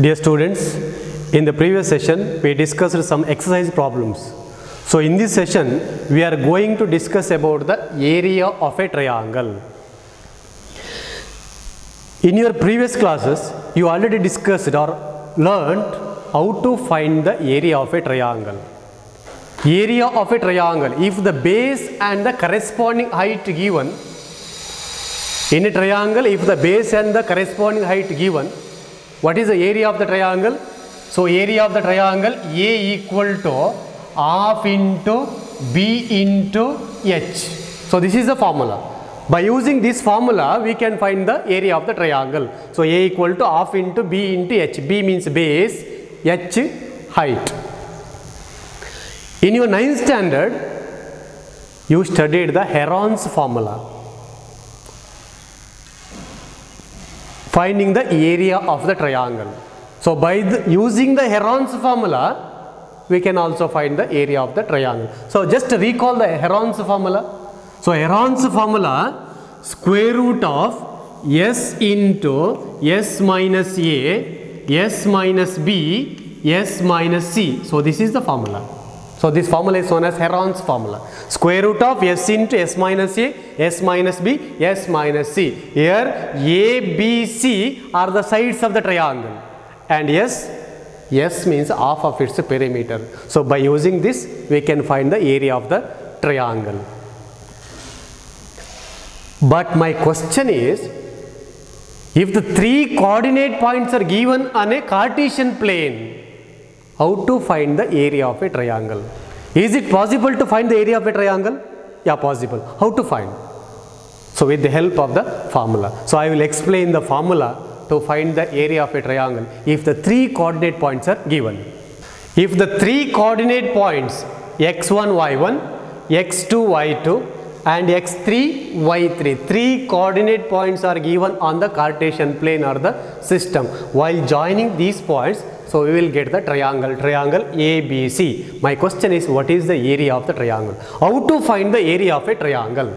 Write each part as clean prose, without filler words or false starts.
Dear students, in the previous session we discussed some exercise problems. So in this session we are going to discuss about the area of a triangle. In your previous classes you already discussed or learnt how to find the area of a triangle. Area of a triangle, if the base and the corresponding height given in a triangle, if the base and the corresponding height given, what is the area of the triangle? So area of the triangle A equal to half into B into H. So this is the formula. By using this formula we can find the area of the triangle. So A equal to half into B into H. B means base, H height. In your 9th standard you studied the Heron's formula, finding the area of the triangle. So by using the Heron's formula we can also find the area of the triangle. So just to recall the Heron's formula. So Heron's formula, square root of S into S minus A, S minus B, S minus C. So this is the formula. So this formula is known as Heron's formula. Square root of S into S minus A, S minus B, S minus C. Here A, B, C are the sides of the triangle. And S means half of its perimeter. So by using this we can find the area of the triangle. But my question is, if the three coordinate points are given on a Cartesian plane, how to find the area of a triangle? Is it possible to find the area of a triangle? Yeah, possible. How to find? So with the help of the formula. So I will explain the formula to find the area of a triangle if the three coordinate points are given. If the three coordinate points x1, y1, x2, y2 and x3, y3, three coordinate points are given on the Cartesian plane or the system. While joining these points, so we will get the triangle ABC. My question is, what is the area of the triangle? How to find the area of a triangle?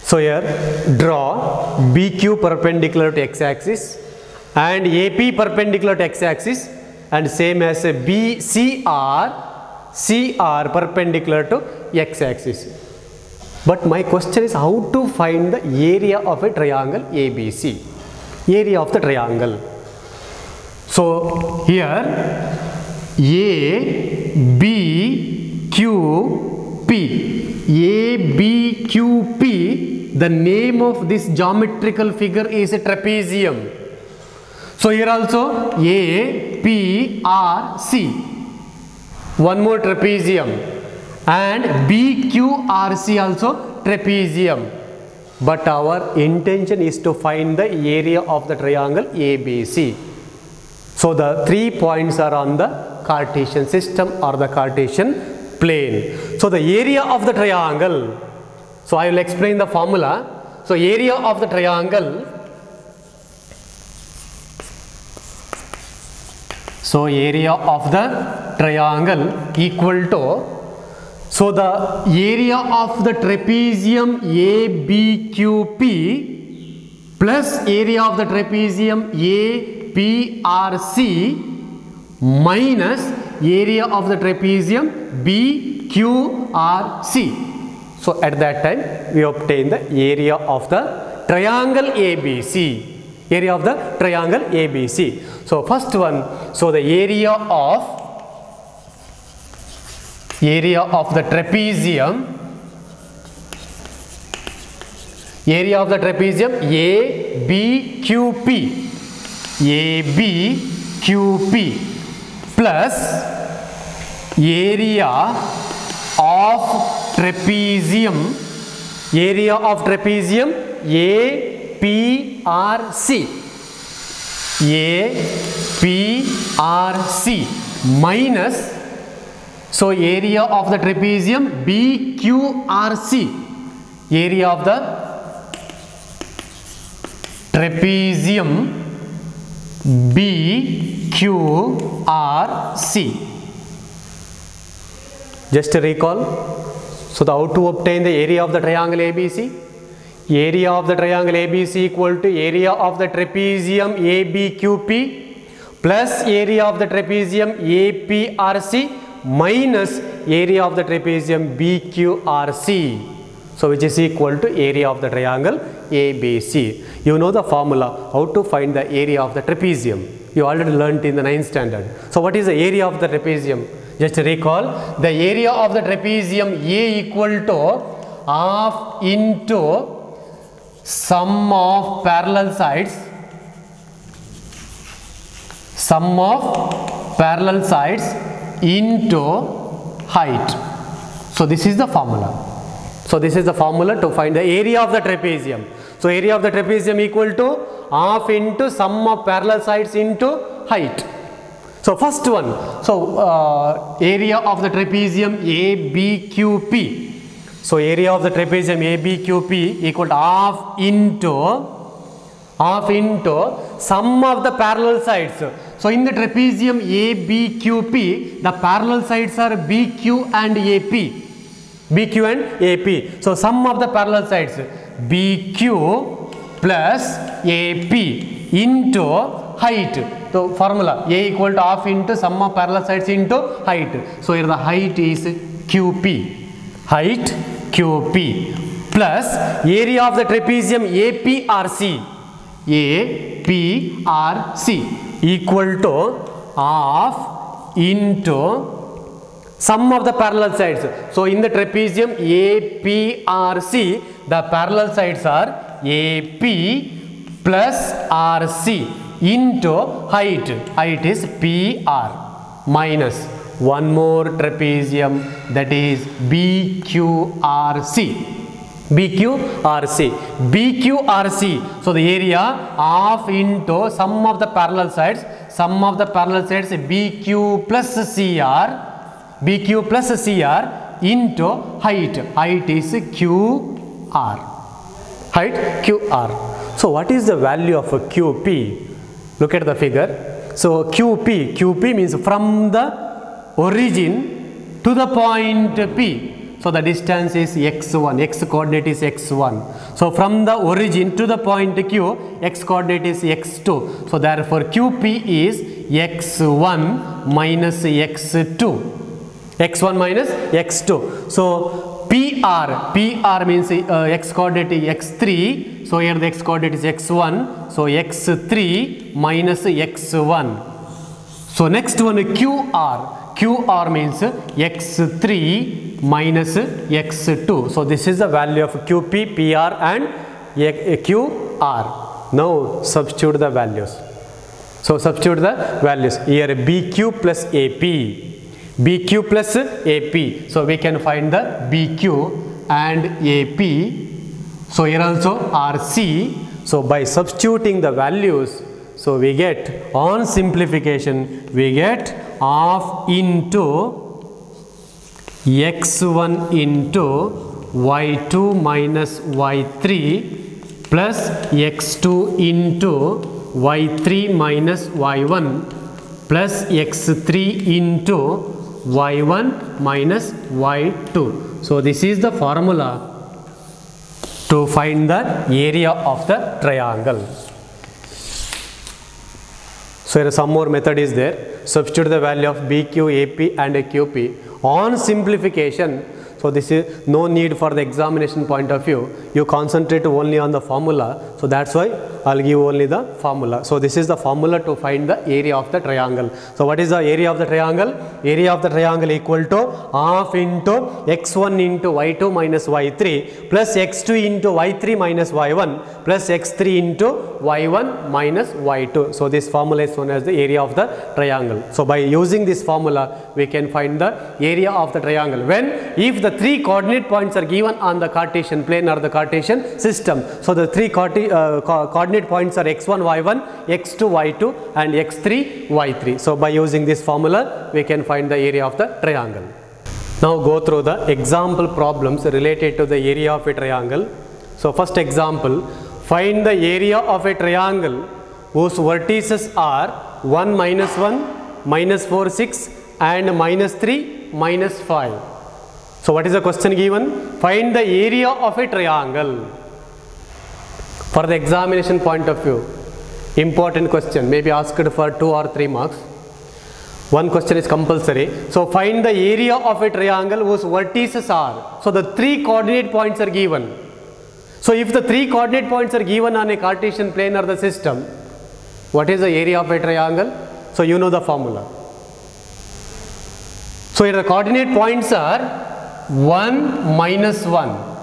So here draw BQ perpendicular to x-axis and AP perpendicular to x-axis and same as a CR perpendicular to x-axis. But my question is how to find the area of a triangle ABC. Area of the triangle. So here ABQP, the name of this geometrical figure is a trapezium. So here also APRC, one more trapezium, and BQRC also trapezium. But our intention is to find the area of the triangle ABC. So the 3 points are on the Cartesian system or the Cartesian plane. So the area of the triangle, so I will explain the formula. So area of the triangle, so area of the triangle equal to, so the area of the trapezium ABQP plus area of the trapezium APRC minus area of the trapezium BQRC. So at that time we obtain the area of the triangle ABC. Area of the triangle ABC. So first one, so the area of the trapezium, ABQP plus area of trapezium APRC minus, so area of the trapezium BQRC, area of the trapezium BQRC. Just to recall, so how to obtain the area of the triangle ABC? area of the triangle ABC equal to area of the trapezium ABQP plus area of the trapezium APRC minus area of the trapezium BQRC. So which is equal to area of the triangle ABC. You know the formula how to find the area of the trapezium. You already learnt in the 9th standard. So what is the area of the trapezium? Just recall, the area of the trapezium A equal to half into sum of parallel sides into height. So this is the formula. So this is the formula to find the area of the trapezium. So area of the trapezium equal to half into sum of parallel sides into height. So first one, so area of the trapezium ABQP. So area of the trapezium ABQP equal to half into sum of the parallel sides. So in the trapezium ABQP, the parallel sides are BQ and AP. So sum of the parallel sides BQ plus AP into height. So formula A equal to half into sum of parallel sides into height. So here the height is QP. Height QP plus area of the trapezium APRC equal to half into sum of the parallel sides. So in the trapezium APRC, the parallel sides are AP plus RC into height. Height is PR minus one more trapezium, that is BQRC. So the area half into sum of the parallel sides. Sum of the parallel sides BQ plus CR into height. Height is QR. Height QR. So what is the value of a QP? Look at the figure. So QP means from the origin to the point P. So the distance is x1, x coordinate is x1. So from the origin to the point Q, x coordinate is x2. So therefore QP is x1 minus x2. x1 minus x2. So PR means x coordinate is x3. So here the x coordinate is x1. So x3 minus x1. So next one QR means x3 minus x2. So this is the value of QP, PR and QR. Now substitute the values. So substitute the values. Here BQ plus AP. So we can find the BQ and AP. So here also RC. So by substituting the values, so we get, on simplification, we get half into x1 into y2 minus y3 plus x2 into y3 minus y1 plus x3 into y1 minus y2. So this is the formula to find the area of the triangle. So here some more method is there. Substitute the value of BQ, AP and QP. On simplification, so this is no need for the examination point of view. You concentrate only on the formula. So that's why I'll give only the formula. So this is the formula to find the area of the triangle. So what is the area of the triangle? Area of the triangle equal to half into x1 into y2 minus y3 plus x2 into y3 minus y1 plus x3 into y1 minus y2. So this formula is known as the area of the triangle. So by using this formula, we can find the area of the triangle if the three coordinate points are given on the Cartesian plane or the Cartesian system. So the three coordinate points are x1, y1, x2, y2 and x3, y3. So by using this formula, we can find the area of the triangle. Now go through the example problems related to the area of a triangle. So first example, find the area of a triangle whose vertices are 1, minus 1, minus 4, 6 and minus 3, minus 5. So what is the question given? Find the area of a triangle. For the examination point of view, important question, maybe asked for 2 or 3 marks. One question is compulsory. So find the area of a triangle whose vertices are. So the 3 coordinate points are given. So if the 3 coordinate points are given on a Cartesian plane or the system, what is the area of a triangle? So you know the formula. So here the coordinate points are 1, minus 1.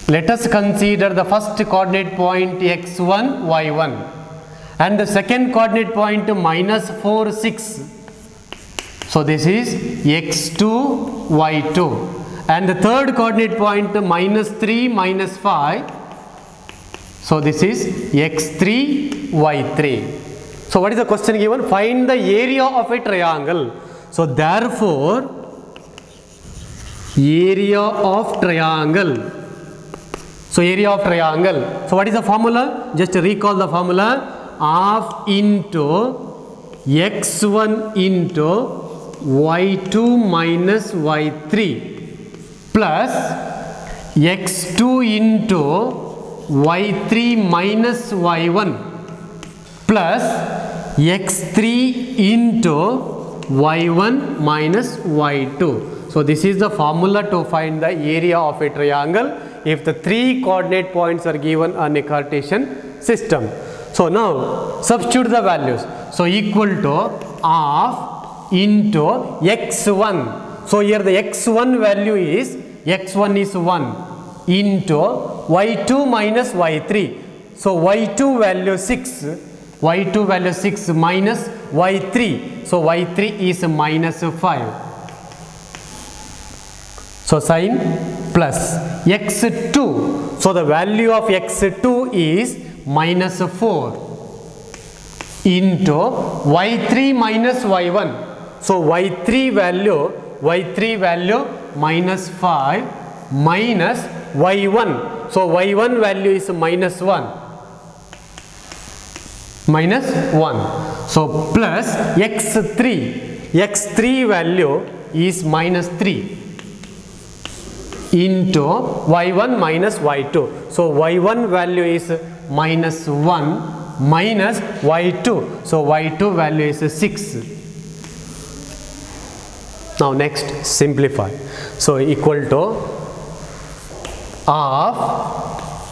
Let us consider the first coordinate point x1, y1. And the second coordinate point minus 4, 6. So this is x2, y2. And the third coordinate point minus 3, minus 5. So this is x3, y3. So what is the question given? Find the area of a triangle. So therefore, area of triangle. So area of triangle. So what is the formula? Just recall the formula. Half into x1 into y2 minus y3 plus x2 into y3 minus y1 plus x3 into y1 minus y2. So this is the formula to find the area of a triangle if the 3 coordinate points are given on a Cartesian system. So now substitute the values. So equal to half into x1. So here the x1 value is, x1 is 1 into y2 minus y3. So y2 value 6, y2 value 6 minus y3. So y3 is minus 5. So sign plus x2. So the value of x2 is minus 4 into y3 minus y1. So y3 value minus 5 minus y1. So y1 value is minus 1. Minus 1. So plus x3. x3 value is minus 3 into y1 minus y2. So y1 value is minus 1 minus y2. So y2 value is 6. Now next simplify. So equal to half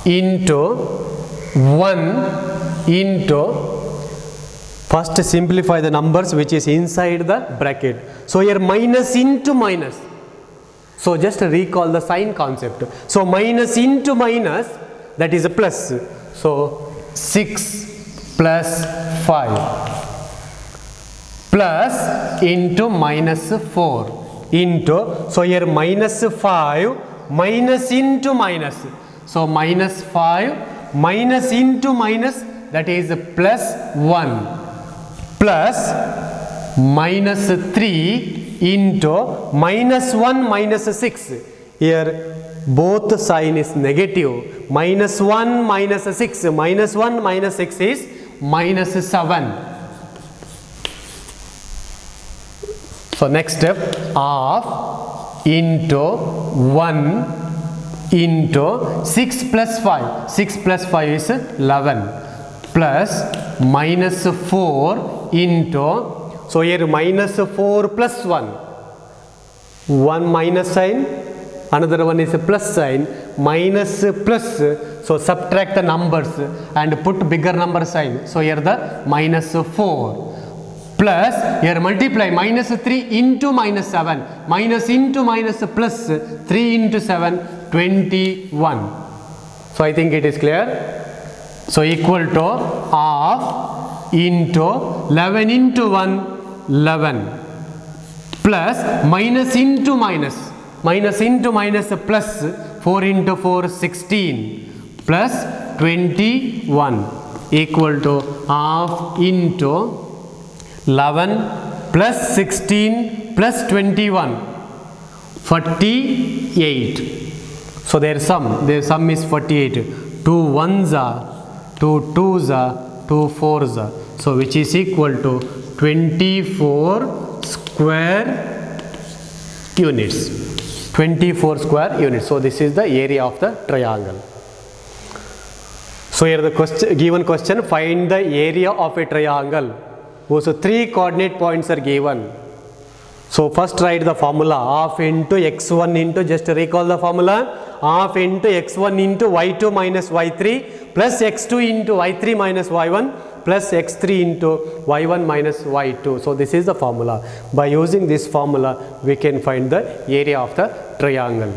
into 1 into, first simplify the numbers which is inside the bracket. So here minus into minus. So just recall the sign concept. So minus into minus, that is a plus. So 6 plus 5 plus into minus 4 into, so here minus 5 minus into minus. So minus 5 minus into minus, that is plus 1 plus minus 3 into minus 1 minus 6. Here both sign is negative. Minus 1 minus 6. Minus 1 minus 6 is minus 7. So next step, half into 1 into 6 plus 5. 6 plus 5 is 11 plus minus 4 into, so here minus 4 plus 1. 1 minus sign, another one is a plus sign, minus plus. So subtract the numbers and put bigger number sign. So here the minus 4 plus, here multiply minus 3 into minus 7. Minus into minus plus 3 into 7, 21. So I think it is clear. So equal to half into 11 into 1, 11 plus minus into minus. Minus into minus plus 4 into 4, 16 plus 21 equal to half into 11 plus 16 plus 21, 48. So their sum is 48. 2 ones are, 2 twos are, 2 fours are. So which is equal to 24 square units. 24 square units. So this is the area of the triangle. So here the given question, find the area of a triangle whose 3 coordinate points are given. So first write the formula, half into x1 into, just recall the formula, half into x1 into y2 minus y3 plus x2 into y3 minus y1 plus x3 into y1 minus y2. So this is the formula. By using this formula, we can find the area of the triangle.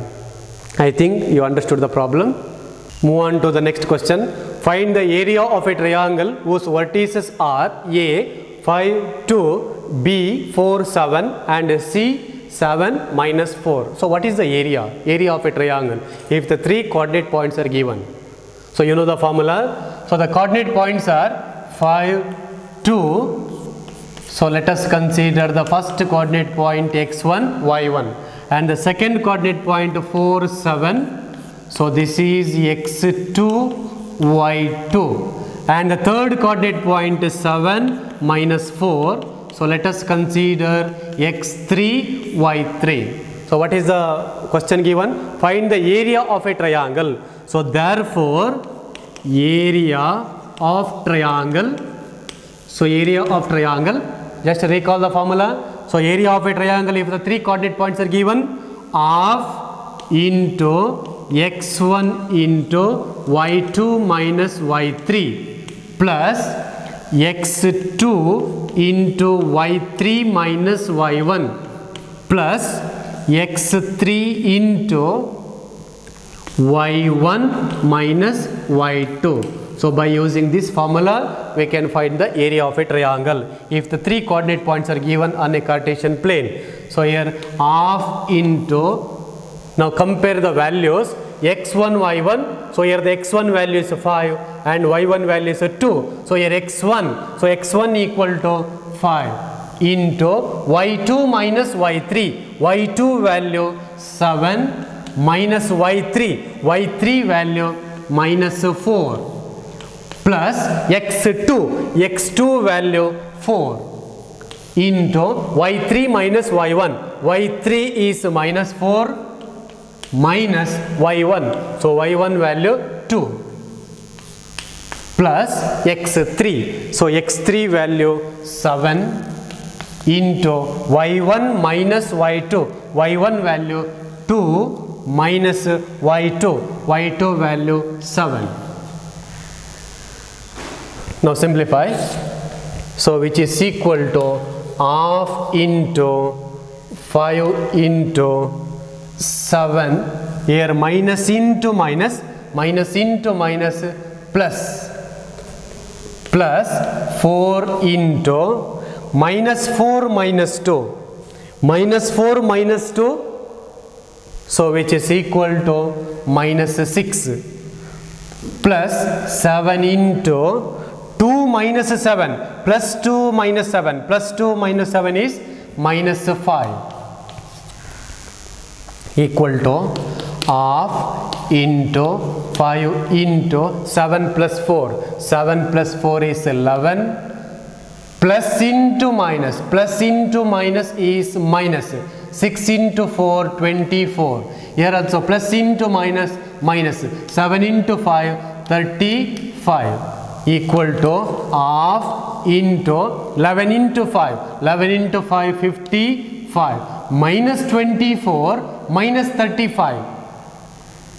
I think you understood the problem. Move on to the next question. Find the area of a triangle whose vertices are A 5 2, B 4 7 and C 7 minus 4. So what is the area? Area of a triangle if the 3 coordinate points are given. So you know the formula. So the coordinate points are 5 2. So let us consider the first coordinate point x1 y1 and the second coordinate point 4 7. So this is x2 y2 and the third coordinate point is 7 minus 4. So let us consider x3 y3. So what is the question given? Find the area of a triangle. So therefore area of triangle. So area of triangle, just recall the formula. So area of a triangle, if the 3 coordinate points are given, half into x1 into y2 minus y3 plus x2 into y3 minus y1 plus x3 into y1 minus y2. So by using this formula, we can find the area of a triangle if the 3 coordinate points are given on a Cartesian plane. So here half into, now compare the values x1 y1. So here the x1 value is 5 and y1 value is 2. So here x1, so x1 equal to 5 into y2 minus y3. y2 value 7 minus y3 value minus 4 plus x2 value 4 into y3 minus y1. y3 is minus 4 minus y1. So y1 value 2 plus x3. So x3 value 7 into y1 minus y2. y1 value 2 minus y2 value 7. Now simplify. So which is equal to half into 5 into 7, here minus into minus, minus into minus plus 4 into minus 4 minus 2, minus 4 minus 2, so which is equal to minus 6 plus 7 into 2 minus 7 plus 2 minus 7 plus 2 minus 7 is minus 5 equal to half into 5 into 7 plus 4. 7 plus 4 is 11 plus into minus is minus 6 into 4 24. Here also plus into minus 7 into 5 35 equal to half into 11 into 5 55 minus 24 minus 35,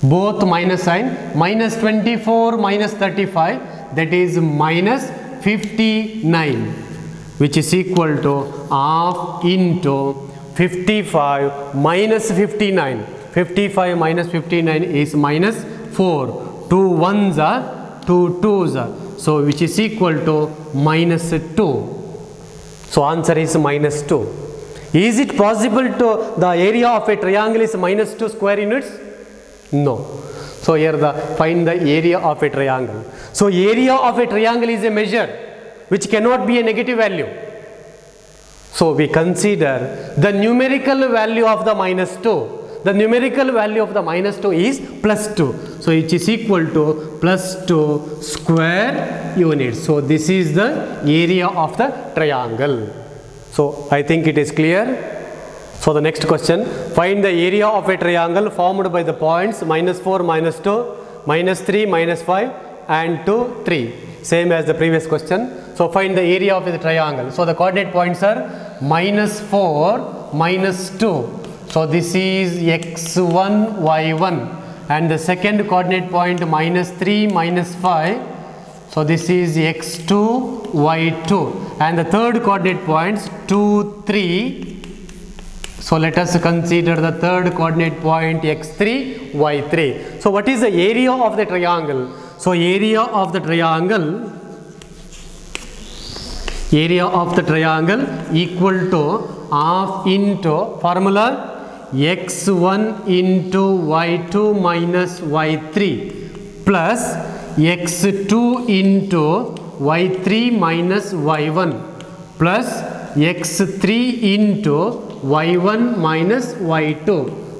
both minus sign, minus 24 minus 35, that is minus 59, which is equal to half into 55 minus 59. 55 minus 59 is minus 4. 2 ones are 2 twos are, so which is equal to minus 2. So answer is minus 2. Is it possible to the area of a triangle is minus 2 square units? No. So here find the area of a triangle. So area of a triangle is a measure which cannot be a negative value. So we consider the numerical value of the minus 2. The numerical value of the minus 2 is plus 2. So it is equal to plus 2 square units. So this is the area of the triangle. So I think it is clear. So the next question, find the area of a triangle formed by the points minus 4 minus 2, minus 3 minus 5 and 2, 3. Same as the previous question. So find the area of the triangle. So the coordinate points are -4, -2. So this is x1, y1. And the second coordinate point -3, -5. So this is x2, y2. And the third coordinate points 2, 3. So let us consider the third coordinate point x3, y3. So what is the area of the triangle? So area of the triangle equal to half into formula x1 into y2 minus y3 plus x2 into y3 minus y1 plus x3 into y1 minus y2.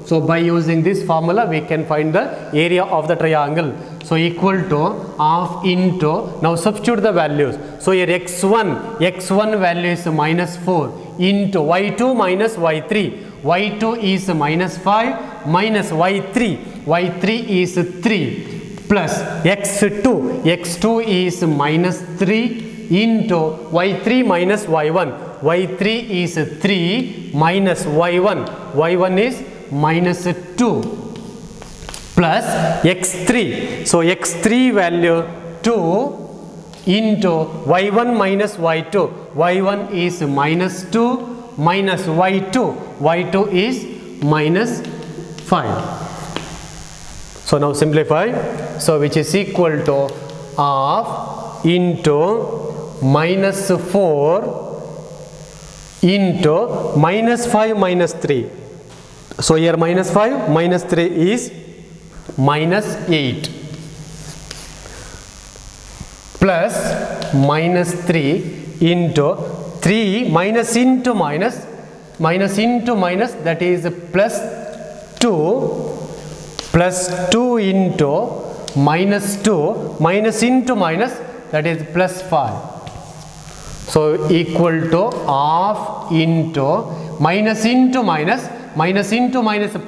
So by using this formula we can find the area of the triangle. So equal to half into, now substitute the values. So here x1 value is -4 into y2 minus y3. y2 is -5 minus y3 is 3 plus x2 is -3 into y3 minus y1. y3 is 3 minus y1 is -2 plus x3. So x3 value 2 into y1 minus y2. y1 is -2 minus y2 is -5. So now simplify. So which is equal to half into -4 into -5 minus 3. So here -5 minus 3 is -8 plus -3 into 3 minus into minus that is +2 plus 2 into -2 minus into minus that is +5. So equal to half into minus into minus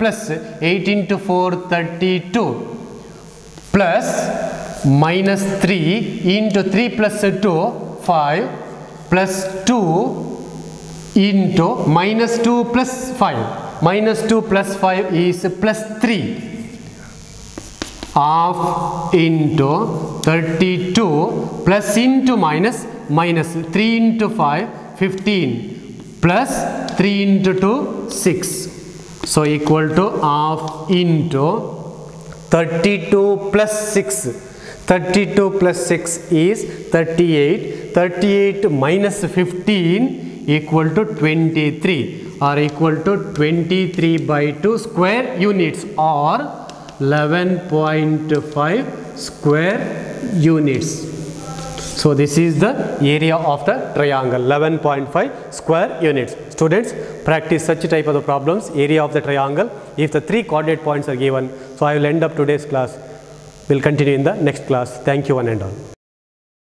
plus 8 into 4 32 plus -3 into 3 plus 2 5 plus 2 into -2 plus 5. -2 plus 5 is +3. Half into 32 plus into minus 3 into 5 15 plus 3 into 2 6. So equal to half into 32 plus 6. 32 plus 6 is 38. 38 minus 15 equal to 23 or equal to 23/2 square units or 11.5 square units. So this is the area of the triangle, 11.5 square units. Students, practice such type of the problems, area of the triangle, if the 3 coordinate points are given. So I will end up today's class. We'll continue in the next class. Thank you one and all.